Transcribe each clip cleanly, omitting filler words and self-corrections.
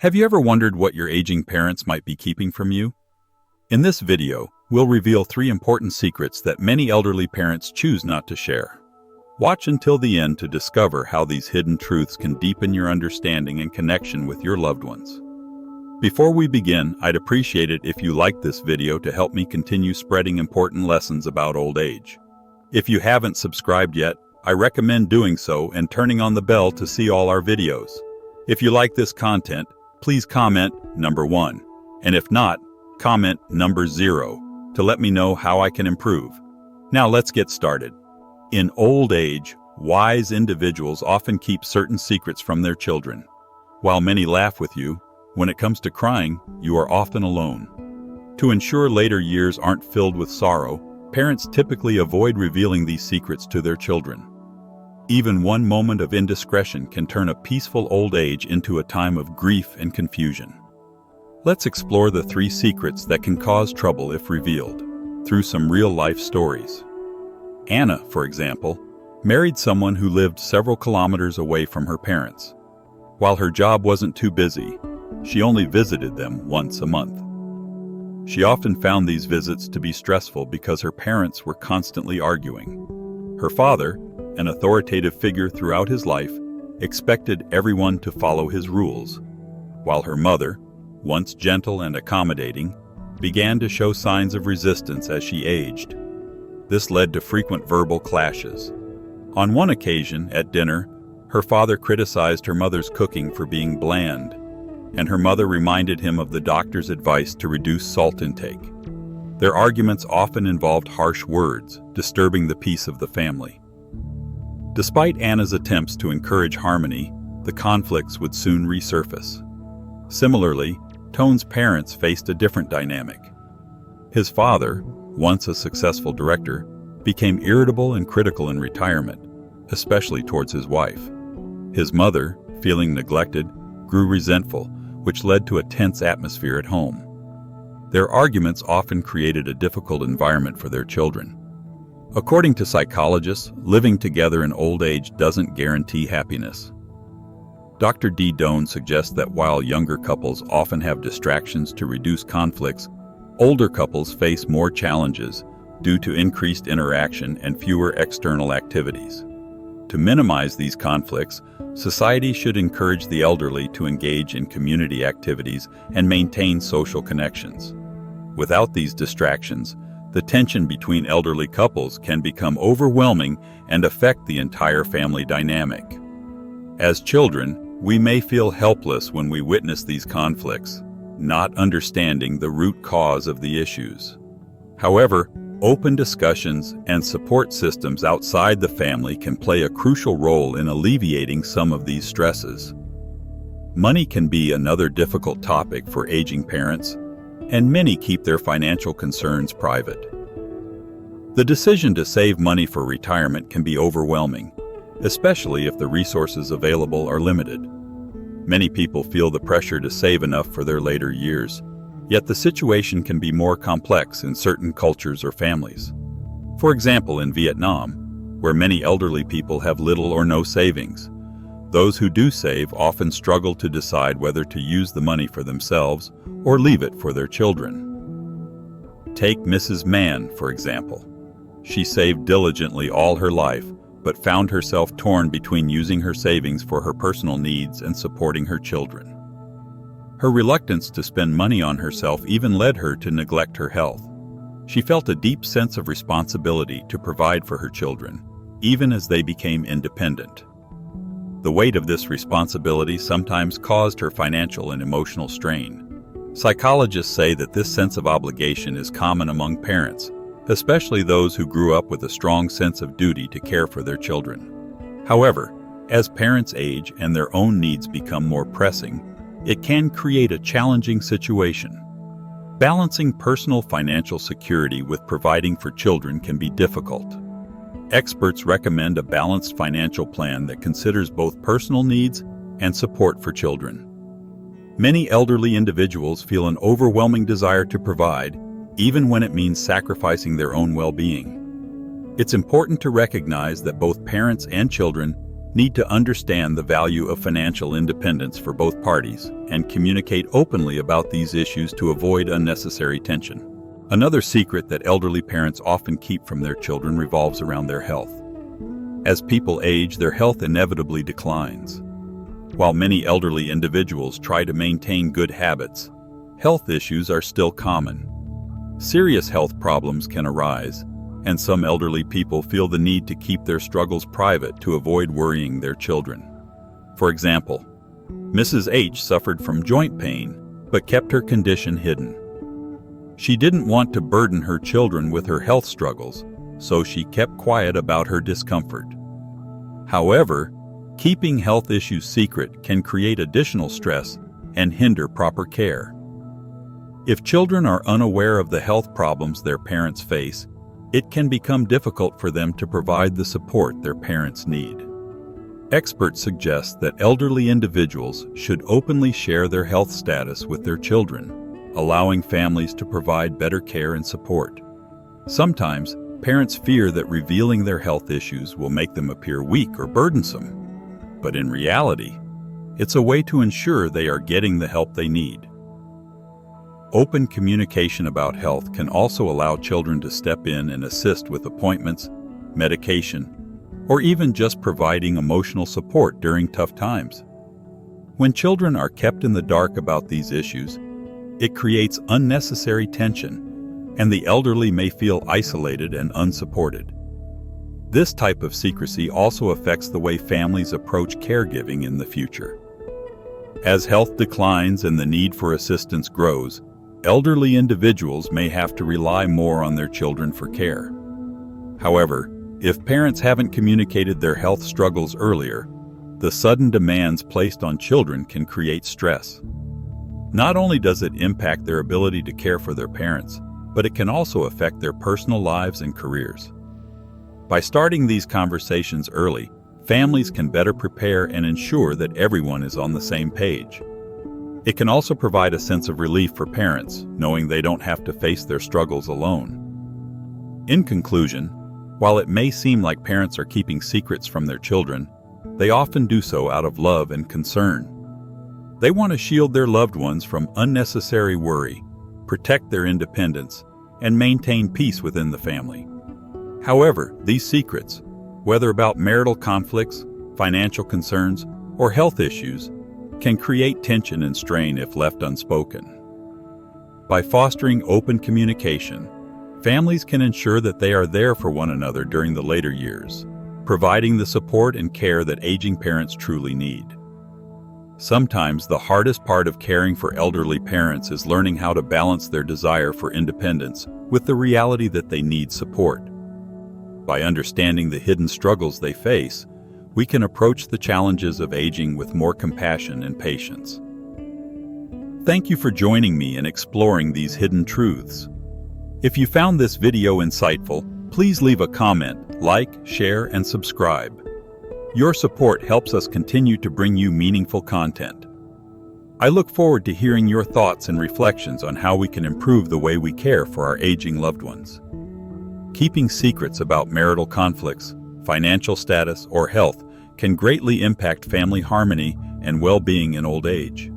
Have you ever wondered what your aging parents might be keeping from you? In this video, we'll reveal 3 important secrets that many elderly parents choose not to share. Watch until the end to discover how these hidden truths can deepen your understanding and connection with your loved ones. Before we begin, I'd appreciate it if you liked this video to help me continue spreading important lessons about old age. If you haven't subscribed yet, I recommend doing so and turning on the bell to see all our videos. If you like this content, please comment number 1, and if not, comment number 0 to let me know how I can improve. Now let's get started. In old age, wise individuals often keep certain secrets from their children. While many laugh with you, when it comes to crying, you are often alone. To ensure later years aren't filled with sorrow, parents typically avoid revealing these secrets to their children. Even one moment of indiscretion can turn a peaceful old age into a time of grief and confusion. Let's explore the 3 secrets that can cause trouble if revealed, through some real-life stories. Anna, for example, married someone who lived several kilometers away from her parents. While her job wasn't too busy, she only visited them once a month. She often found these visits to be stressful because her parents were constantly arguing. Her father, an authoritative figure throughout his life, expected everyone to follow his rules, while her mother, once gentle and accommodating, began to show signs of resistance as she aged. This led to frequent verbal clashes. On one occasion, at dinner, her father criticized her mother's cooking for being bland, and her mother reminded him of the doctor's advice to reduce salt intake. Their arguments often involved harsh words, disturbing the peace of the family. Despite Anna's attempts to encourage harmony, the conflicts would soon resurface. Similarly, Tone's parents faced a different dynamic. His father, once a successful director, became irritable and critical in retirement, especially towards his wife. His mother, feeling neglected, grew resentful, which led to a tense atmosphere at home. Their arguments often created a difficult environment for their children. According to psychologists, living together in old age doesn't guarantee happiness. Dr. D. Doan suggests that while younger couples often have distractions to reduce conflicts, older couples face more challenges due to increased interaction and fewer external activities. To minimize these conflicts, society should encourage the elderly to engage in community activities and maintain social connections. Without these distractions, the tension between elderly couples can become overwhelming and affect the entire family dynamic. As children, we may feel helpless when we witness these conflicts, not understanding the root cause of the issues. However, open discussions and support systems outside the family can play a crucial role in alleviating some of these stresses. Money can be another difficult topic for aging parents, and many keep their financial concerns private. The decision to save money for retirement can be overwhelming, especially if the resources available are limited. Many people feel the pressure to save enough for their later years, yet the situation can be more complex in certain cultures or families. For example, in Vietnam, where many elderly people have little or no savings, those who do save often struggle to decide whether to use the money for themselves or leave it for their children. Take Mrs. Mann, for example. She saved diligently all her life, but found herself torn between using her savings for her personal needs and supporting her children. Her reluctance to spend money on herself even led her to neglect her health. She felt a deep sense of responsibility to provide for her children, even as they became independent. The weight of this responsibility sometimes caused her financial and emotional strain. Psychologists say that this sense of obligation is common among parents, especially those who grew up with a strong sense of duty to care for their children. However, as parents age and their own needs become more pressing, it can create a challenging situation. Balancing personal financial security with providing for children can be difficult. Experts recommend a balanced financial plan that considers both personal needs and support for children. Many elderly individuals feel an overwhelming desire to provide, even when it means sacrificing their own well-being. It's important to recognize that both parents and children need to understand the value of financial independence for both parties and communicate openly about these issues to avoid unnecessary tension. Another secret that elderly parents often keep from their children revolves around their health. As people age, their health inevitably declines. While many elderly individuals try to maintain good habits, health issues are still common. Serious health problems can arise, and some elderly people feel the need to keep their struggles private to avoid worrying their children. For example, Mrs. H suffered from joint pain, but kept her condition hidden. She didn't want to burden her children with her health struggles, so she kept quiet about her discomfort. However, keeping health issues secret can create additional stress and hinder proper care. If children are unaware of the health problems their parents face, it can become difficult for them to provide the support their parents need. Experts suggest that elderly individuals should openly share their health status with their children, allowing families to provide better care and support. Sometimes, parents fear that revealing their health issues will make them appear weak or burdensome. But in reality, it's a way to ensure they are getting the help they need. Open communication about health can also allow children to step in and assist with appointments, medication, or even just providing emotional support during tough times. When children are kept in the dark about these issues, it creates unnecessary tension, and the elderly may feel isolated and unsupported. This type of secrecy also affects the way families approach caregiving in the future. As health declines and the need for assistance grows, elderly individuals may have to rely more on their children for care. However, if parents haven't communicated their health struggles earlier, the sudden demands placed on children can create stress. Not only does it impact their ability to care for their parents, but it can also affect their personal lives and careers. By starting these conversations early, families can better prepare and ensure that everyone is on the same page. It can also provide a sense of relief for parents, knowing they don't have to face their struggles alone. In conclusion, while it may seem like parents are keeping secrets from their children, they often do so out of love and concern. They want to shield their loved ones from unnecessary worry, protect their independence, and maintain peace within the family. However, these secrets, whether about marital conflicts, financial concerns, or health issues, can create tension and strain if left unspoken. By fostering open communication, families can ensure that they are there for one another during the later years, providing the support and care that aging parents truly need. Sometimes the hardest part of caring for elderly parents is learning how to balance their desire for independence with the reality that they need support. By understanding the hidden struggles they face, we can approach the challenges of aging with more compassion and patience. Thank you for joining me in exploring these hidden truths. If you found this video insightful, please leave a comment, like, share, and subscribe. Your support helps us continue to bring you meaningful content. I look forward to hearing your thoughts and reflections on how we can improve the way we care for our aging loved ones. Keeping secrets about marital conflicts, financial status, or health can greatly impact family harmony and well-being in old age.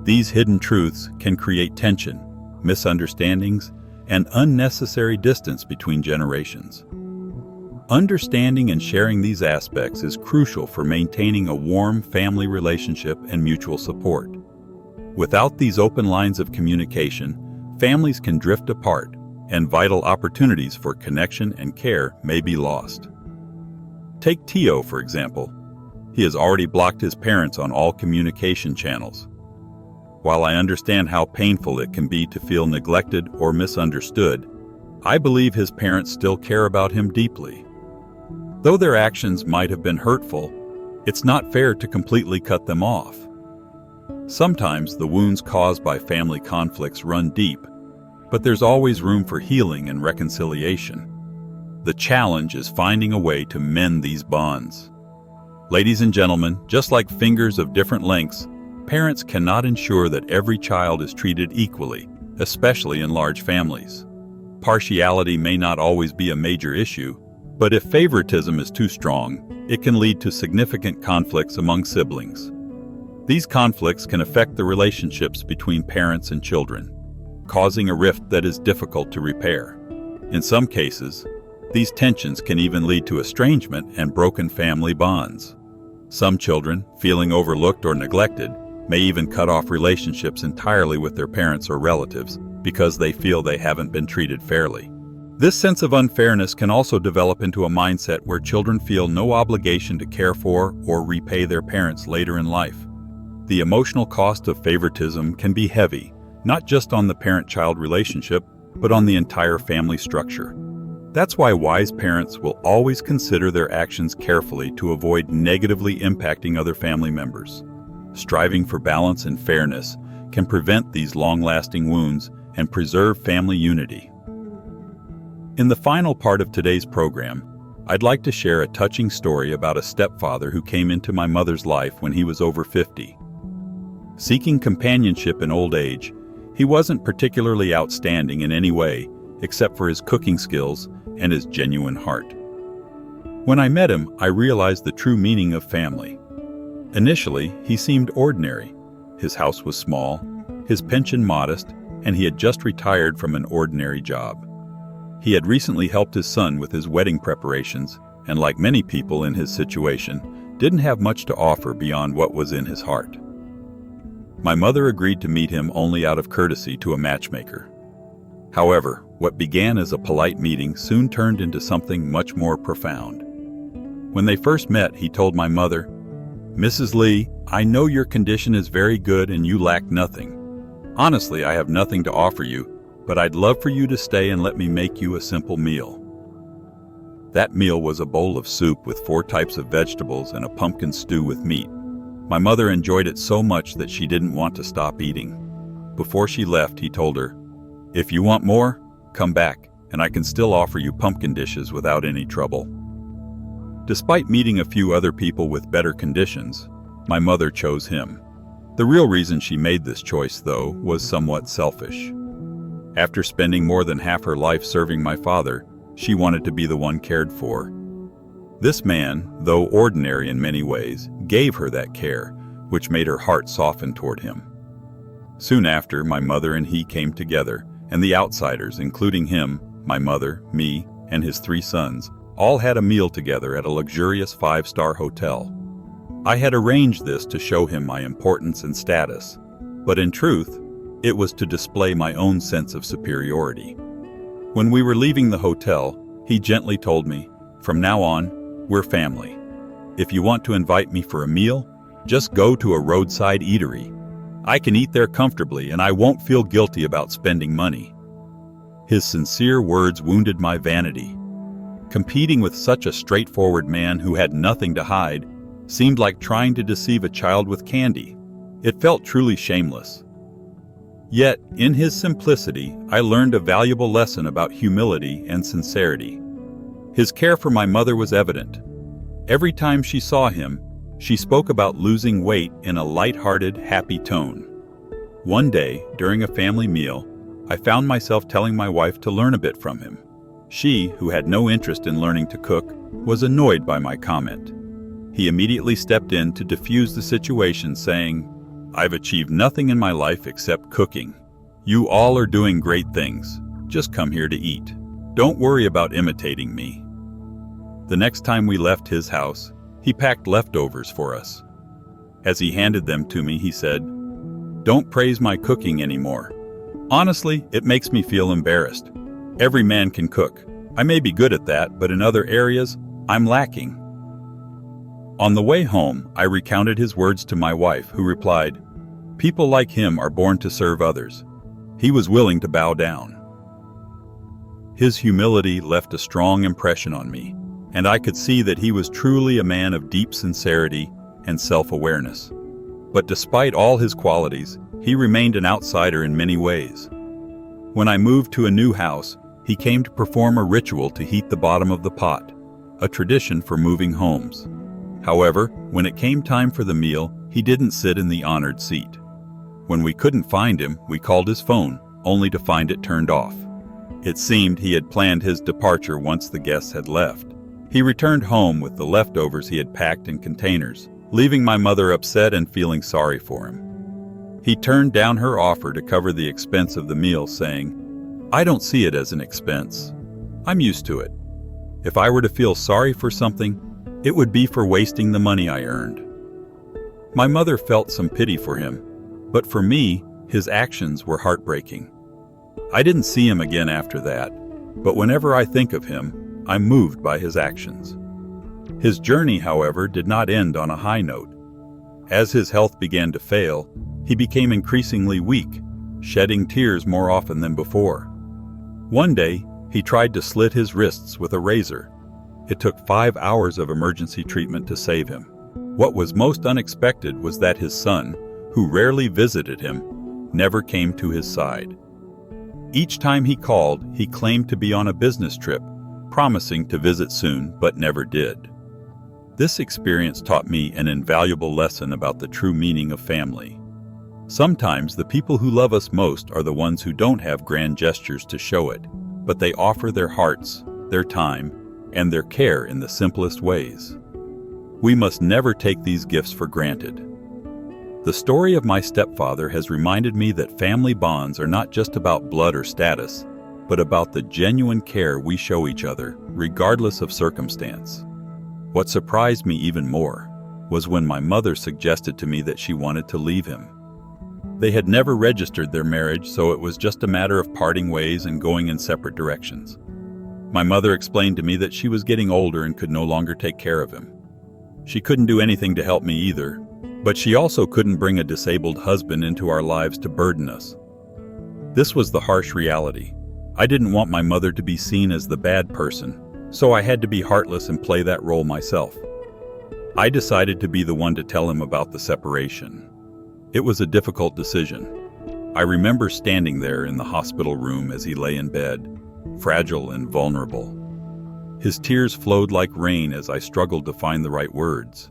These hidden truths can create tension, misunderstandings, and unnecessary distance between generations. Understanding and sharing these aspects is crucial for maintaining a warm family relationship and mutual support. Without these open lines of communication, families can drift apart, and vital opportunities for connection and care may be lost. Take Tio, for example. He has already blocked his parents on all communication channels. While I understand how painful it can be to feel neglected or misunderstood, I believe his parents still care about him deeply. Though their actions might have been hurtful, it's not fair to completely cut them off. Sometimes the wounds caused by family conflicts run deep, but there's always room for healing and reconciliation. The challenge is finding a way to mend these bonds. Ladies and gentlemen, just like fingers of different lengths, parents cannot ensure that every child is treated equally, especially in large families. Partiality may not always be a major issue, But if favoritism is too strong, it can lead to significant conflicts among siblings. These conflicts can affect the relationships between parents and children, causing a rift that is difficult to repair. In some cases, these tensions can even lead to estrangement and broken family bonds. Some children, feeling overlooked or neglected, may even cut off relationships entirely with their parents or relatives because they feel they haven't been treated fairly. This sense of unfairness can also develop into a mindset where children feel no obligation to care for or repay their parents later in life. The emotional cost of favoritism can be heavy, not just on the parent-child relationship, but on the entire family structure. That's why wise parents will always consider their actions carefully to avoid negatively impacting other family members. Striving for balance and fairness can prevent these long-lasting wounds and preserve family unity. In the final part of today's program, I'd like to share a touching story about a stepfather who came into my mother's life when he was over 50. Seeking companionship in old age, he wasn't particularly outstanding in any way, except for his cooking skills and his genuine heart. When I met him, I realized the true meaning of family. Initially, he seemed ordinary. His house was small, his pension modest, and he had just retired from an ordinary job. He had recently helped his son with his wedding preparations, and like many people in his situation, didn't have much to offer beyond what was in his heart. My mother agreed to meet him only out of courtesy to a matchmaker. However, what began as a polite meeting soon turned into something much more profound. When they first met, he told my mother, "Mrs. Lee, I know your condition is very good and you lack nothing. Honestly, I have nothing to offer you, but I'd love for you to stay and let me make you a simple meal." That meal was a bowl of soup with 4 types of vegetables and a pumpkin stew with meat. My mother enjoyed it so much that she didn't want to stop eating. Before she left, he told her, "If you want more, come back, and I can still offer you pumpkin dishes without any trouble." Despite meeting a few other people with better conditions, my mother chose him. The real reason she made this choice, though, was somewhat selfish. After spending more than half her life serving my father, she wanted to be the one cared for. This man, though ordinary in many ways, gave her that care, which made her heart soften toward him. Soon after, my mother and he came together, and the outsiders, including him, my mother, me, and his 3 sons, all had a meal together at a luxurious 5-star hotel. I had arranged this to show him my importance and status, but in truth, it was to display my own sense of superiority. When we were leaving the hotel, he gently told me, "From now on, we're family. If you want to invite me for a meal, just go to a roadside eatery. I can eat there comfortably and I won't feel guilty about spending money." His sincere words wounded my vanity. Competing with such a straightforward man who had nothing to hide seemed like trying to deceive a child with candy. It felt truly shameless. Yet, in his simplicity, I learned a valuable lesson about humility and sincerity. His care for my mother was evident. Every time she saw him, she spoke about losing weight in a light-hearted, happy tone. One day, during a family meal, I found myself telling my wife to learn a bit from him. She, who had no interest in learning to cook, was annoyed by my comment. He immediately stepped in to defuse the situation, saying, "I've achieved nothing in my life except cooking. You all are doing great things. Just come here to eat. Don't worry about imitating me." The next time we left his house, he packed leftovers for us. As he handed them to me, he said, "Don't praise my cooking anymore. Honestly, it makes me feel embarrassed. Every man can cook. I may be good at that, but in other areas, I'm lacking." On the way home, I recounted his words to my wife, who replied, "People like him are born to serve others." He was willing to bow down. His humility left a strong impression on me, and I could see that he was truly a man of deep sincerity and self-awareness. But despite all his qualities, he remained an outsider in many ways. When I moved to a new house, he came to perform a ritual to heat the bottom of the pot, a tradition for moving homes. However, when it came time for the meal, he didn't sit in the honored seat. When we couldn't find him, we called his phone, only to find it turned off. It seemed he had planned his departure once the guests had left. He returned home with the leftovers he had packed in containers, leaving my mother upset and feeling sorry for him. He turned down her offer to cover the expense of the meal, saying, "I don't see it as an expense. I'm used to it. If I were to feel sorry for something, it would be for wasting the money I earned." My mother felt some pity for him, but for me, his actions were heartbreaking. I didn't see him again after that, but whenever I think of him, I'm moved by his actions. His journey, however, did not end on a high note. As his health began to fail, he became increasingly weak, shedding tears more often than before. One day, he tried to slit his wrists with a razor. It took 5 hours of emergency treatment to save him. What was most unexpected was that his son, who rarely visited him, never came to his side. Each time he called, he claimed to be on a business trip, promising to visit soon, but never did. This experience taught me an invaluable lesson about the true meaning of family. Sometimes the people who love us most are the ones who don't have grand gestures to show it, but they offer their hearts, their time, and their care in the simplest ways. We must never take these gifts for granted. The story of my stepfather has reminded me that family bonds are not just about blood or status, but about the genuine care we show each other, regardless of circumstance. What surprised me even more was when my mother suggested to me that she wanted to leave him. They had never registered their marriage, so it was just a matter of parting ways and going in separate directions. My mother explained to me that she was getting older and could no longer take care of him. She couldn't do anything to help me either, but she also couldn't bring a disabled husband into our lives to burden us. This was the harsh reality. I didn't want my mother to be seen as the bad person, so I had to be heartless and play that role myself. I decided to be the one to tell him about the separation. It was a difficult decision. I remember standing there in the hospital room as he lay in bed, fragile and vulnerable. His tears flowed like rain as I struggled to find the right words.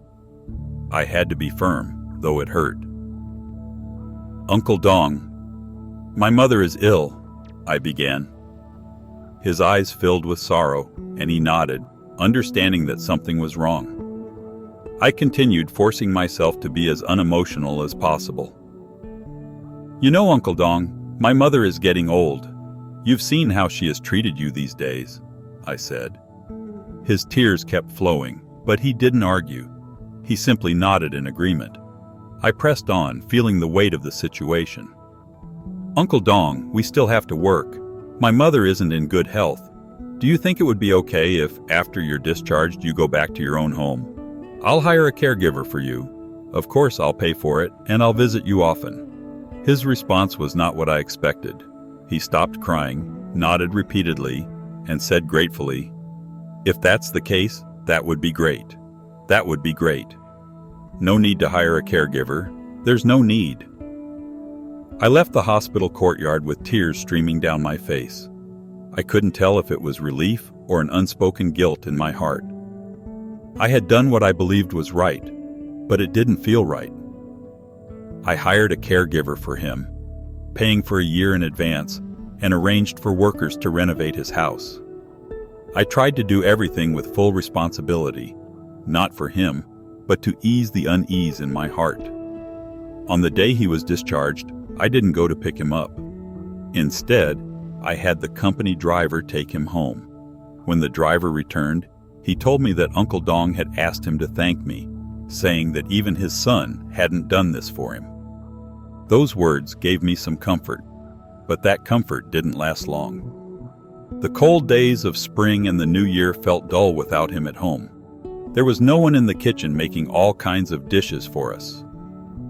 I had to be firm, though it hurt. "Uncle Dong, my mother is ill," I began. His eyes filled with sorrow, and he nodded, understanding that something was wrong. I continued, forcing myself to be as unemotional as possible. "You know, Uncle Dong, my mother is getting old. You've seen how she has treated you these days," I said. His tears kept flowing, but he didn't argue. He simply nodded in agreement. I pressed on, feeling the weight of the situation. "Uncle Dong, we still have to work. My mother isn't in good health. Do you think it would be okay if, after you're discharged, you go back to your own home? I'll hire a caregiver for you. Of course, I'll pay for it, and I'll visit you often." His response was not what I expected. He stopped crying, nodded repeatedly, and said gratefully, "If that's the case, that would be great. That would be great. No need to hire a caregiver. There's no need." I left the hospital courtyard with tears streaming down my face. I couldn't tell if it was relief or an unspoken guilt in my heart. I had done what I believed was right, but it didn't feel right. I hired a caregiver for him, paying for a year in advance, and arranged for workers to renovate his house. I tried to do everything with full responsibility, not for him, but to ease the unease in my heart. On the day he was discharged, I didn't go to pick him up. Instead, I had the company driver take him home. When the driver returned, he told me that Uncle Dong had asked him to thank me, saying that even his son hadn't done this for him. Those words gave me some comfort, but that comfort didn't last long. The cold days of spring and the new year felt dull without him at home. There was no one in the kitchen making all kinds of dishes for us.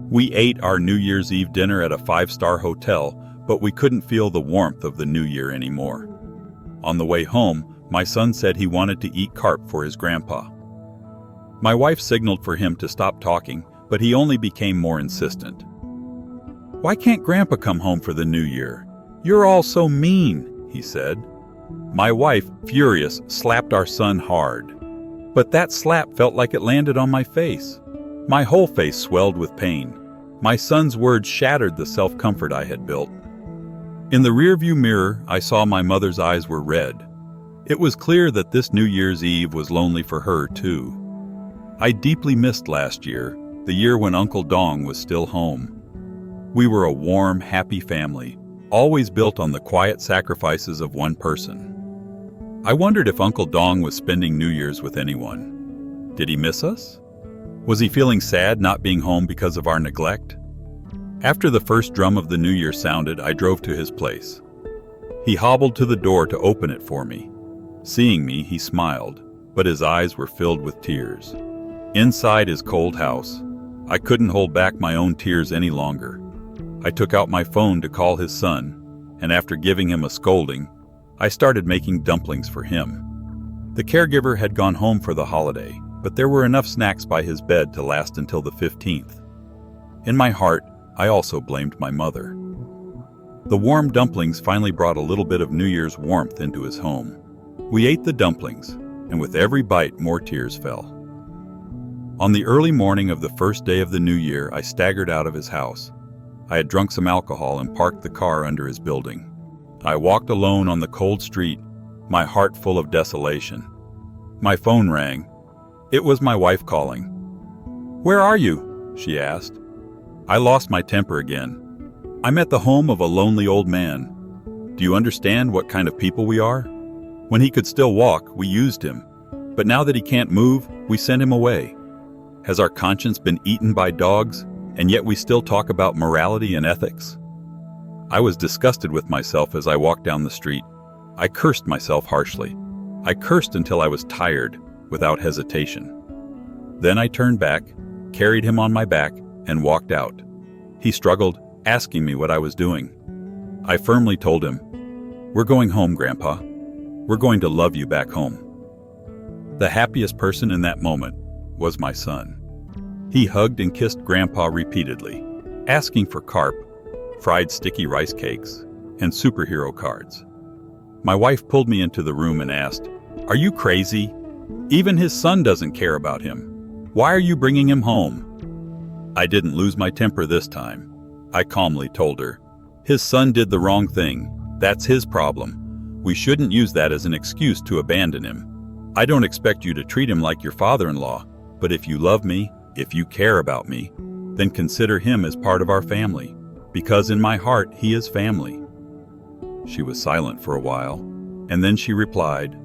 We ate our New Year's Eve dinner at a 5-star hotel, but we couldn't feel the warmth of the new year anymore. On the way home, my son said he wanted to eat carp for his grandpa. My wife signaled for him to stop talking, but he only became more insistent. "Why can't Grandpa come home for the new year? You're all so mean," he said. My wife, furious, slapped our son hard. But that slap felt like it landed on my face. My whole face swelled with pain. My son's words shattered the self-comfort I had built. In the rearview mirror, I saw my mother's eyes were red. It was clear that this New Year's Eve was lonely for her, too. I deeply missed last year, the year when Uncle Dong was still home. We were a warm, happy family, always built on the quiet sacrifices of one person. I wondered if Uncle Dong was spending New Year's with anyone. Did he miss us? Was he feeling sad not being home because of our neglect? After the first drum of the New Year sounded, I drove to his place. He hobbled to the door to open it for me. Seeing me, he smiled, but his eyes were filled with tears. Inside his cold house, I couldn't hold back my own tears any longer. I took out my phone to call his son, and after giving him a scolding, I started making dumplings for him. The caregiver had gone home for the holiday, but there were enough snacks by his bed to last until the 15th. In my heart, I also blamed my mother. The warm dumplings finally brought a little bit of New Year's warmth into his home. We ate the dumplings, and with every bite, more tears fell. On the early morning of the first day of the new year, I staggered out of his house. I had drunk some alcohol and parked the car under his building. I walked alone on the cold street, my heart full of desolation. My phone rang. It was my wife calling. "Where are you?" she asked. I lost my temper again. I'm at the home of a lonely old man. Do you understand what kind of people we are? When he could still walk, we used him. But now that he can't move, we sent him away. Has our conscience been eaten by dogs, and yet we still talk about morality and ethics? I was disgusted with myself as I walked down the street. I cursed myself harshly. I cursed until I was tired, without hesitation. Then I turned back, carried him on my back, and walked out. He struggled, asking me what I was doing. I firmly told him, "We're going home, Grandpa. We're going to love you back home." The happiest person in that moment was my son. He hugged and kissed Grandpa repeatedly, asking for carp, fried sticky rice cakes, and superhero cards. My wife pulled me into the room and asked, "Are you crazy? Even his son doesn't care about him. Why are you bringing him home?" I didn't lose my temper this time. I calmly told her, "His son did the wrong thing. That's his problem. We shouldn't use that as an excuse to abandon him. I don't expect you to treat him like your father-in-law, but if you love me, if you care about me, then consider him as part of our family, because in my heart he is family." She was silent for a while, and then she replied,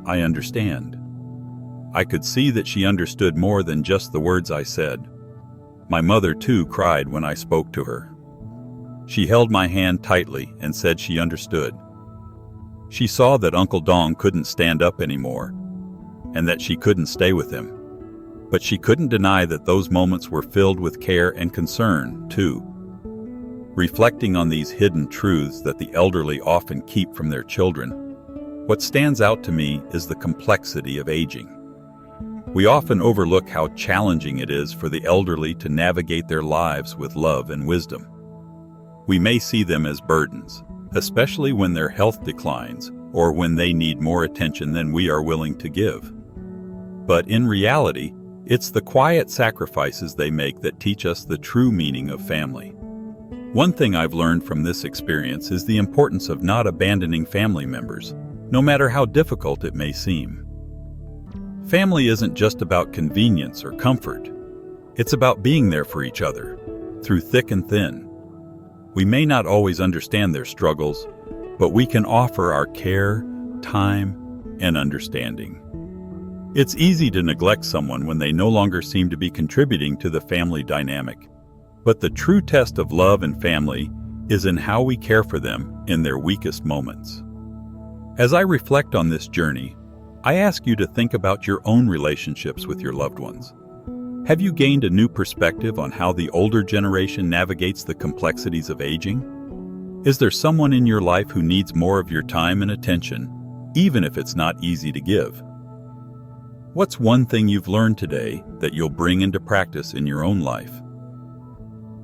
"I understand." I could see that she understood more than just the words I said. My mother, too, cried when I spoke to her. She held my hand tightly and said she understood. She saw that Uncle Dong couldn't stand up anymore, and that she couldn't stay with him. But she couldn't deny that those moments were filled with care and concern, too. Reflecting on these hidden truths that the elderly often keep from their children, what stands out to me is the complexity of aging. We often overlook how challenging it is for the elderly to navigate their lives with love and wisdom. We may see them as burdens, especially when their health declines or when they need more attention than we are willing to give. But in reality, it's the quiet sacrifices they make that teach us the true meaning of family. One thing I've learned from this experience is the importance of not abandoning family members, no matter how difficult it may seem. Family isn't just about convenience or comfort. It's about being there for each other, through thick and thin. We may not always understand their struggles, but we can offer our care, time, and understanding. It's easy to neglect someone when they no longer seem to be contributing to the family dynamic. But the true test of love and family is in how we care for them in their weakest moments. As I reflect on this journey, I ask you to think about your own relationships with your loved ones. Have you gained a new perspective on how the older generation navigates the complexities of aging? Is there someone in your life who needs more of your time and attention, even if it's not easy to give? What's one thing you've learned today that you'll bring into practice in your own life?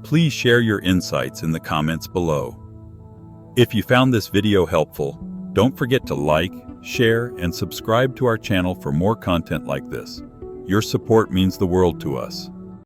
Please share your insights in the comments below. If you found this video helpful, don't forget to like, share, and subscribe to our channel for more content like this. Your support means the world to us.